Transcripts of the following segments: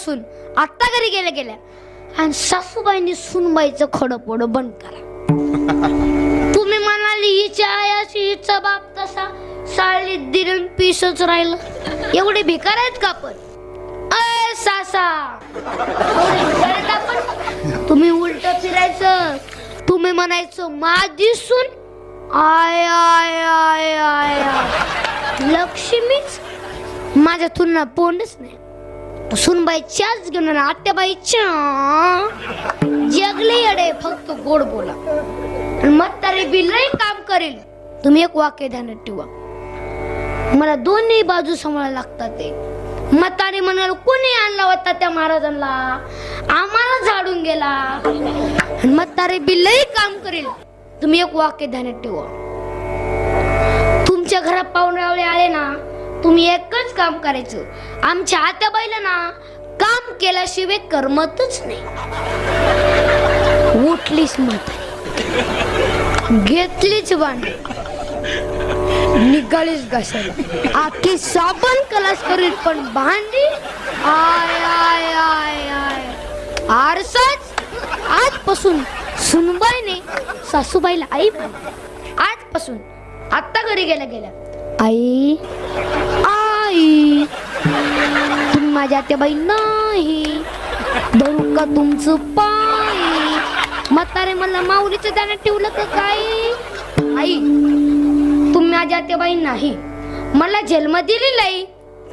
बसून आता घरी गेल्या गेल्या आणि सासूबाईंनी सुनबाईचं खडपड बंद करा. तुम्ही म्हणाली हिच्या आयाशी हिचा बाप तसा, साळीत दिरण पीसच राहिलं. एवढे भिकार आहेत का पण? अय सासा, तुम्ही उलट फिरायचं. तुम्ही म्हणायचं माझी सून आय आय आय आय लक्ष्मीच. माझ्या तुलना पोंडच नाही. सुनबाईच्याच घेऊन आत्याबाईच्या जगले अडे फक्त गोड बोला. म्हातारी बिलही काम करेल. तुम्ही एक वाक्य ध्यानात ठेवा, मला दोन्ही बाजू सांभाळायला लागतात. ते म्हातारी म्हणाल कोणी आणला होता त्या महाराजांना, आम्हाला झाडून गेला. म्हातारी बिलही काम करेल. तुम्ही एक वाक्य ध्यानात ठेवा, तुमच्या घरात पाहुणे आले ना, तुम्ही एकच काम करायचं. आमच्या आत्याबाईला ना काम केल्याशिवाय करमतच नाही. उठलीच म्हातारी, घेतलीच भांडी, निघालीच घासायला. आखी साबण कलास करील पण भांडी आय आय आय आय. आरसाच आजपासून सुनबाईने सासूबाईला आई आजपासून आता घरी गेल्या गेल्या आई आई तुम्ही माझ्या आत्याबाई नाही, धरू का तुमचं पाय. म्हातारे मला माऊलीचं दाण्यात ठेवलं का काय? आई तुम्ही माझ्या आत्याबाई नाही, मला जन्म दिलेला आहे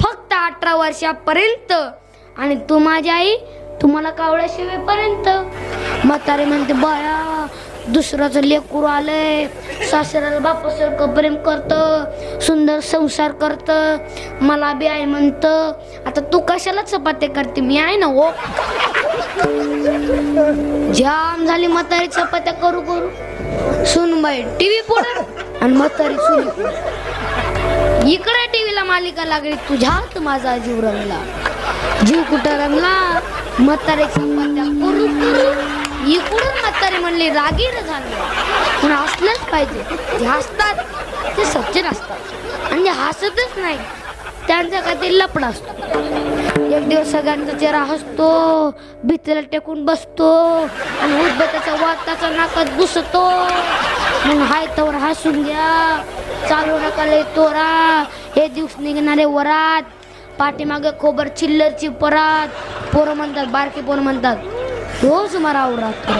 फक्त 18 वर्षापर्यंत, आणि तू माझी आई तुम्हाला कावळ्याशिवाय पर्यंत. म्हातारे म्हणते बाळा दुसऱ्याचं लेकरू आलंय, सासऱ्याला बापासारखं प्रेम करत, सुंदर संसार करत, मला बी आई म्हणत. आता तू कशाला चपात्या करते, मी आहे ना हो. जाम झाली म्हातारी चपात्या करू करू. सुनबाई टीव्ही पुढे आणि म्हातारी सुनी इकडे. टीव्हीला मालिका लागली, तुझ्यात माझा जीव रंगला. जीव कुठं रंगला? म्हातारी चपात्या करू करू इकडून म्हातारी म्हणली रागीर झालं. पण हसलंच पाहिजे. जे हसतात ते सज्जन असतात आणि जे हसतच नाही त्यांचा काहीतरी लपडा असतो. एक दिवस सगळ्यांचा चेहरा हसतो, भीतीला टेकून बसतो आणि उद्बत्याचा वाद त्याच्या नाकात घुसतो. मग हाय तवर हसून घ्या, चालू नका लय तोरा. हे दिवस निघणारे वरात, पाठीमागे खोबर चिल्लरची परात. पोरं म्हणतात, बारकी पोरं म्हणतात रोज मारा आवरात.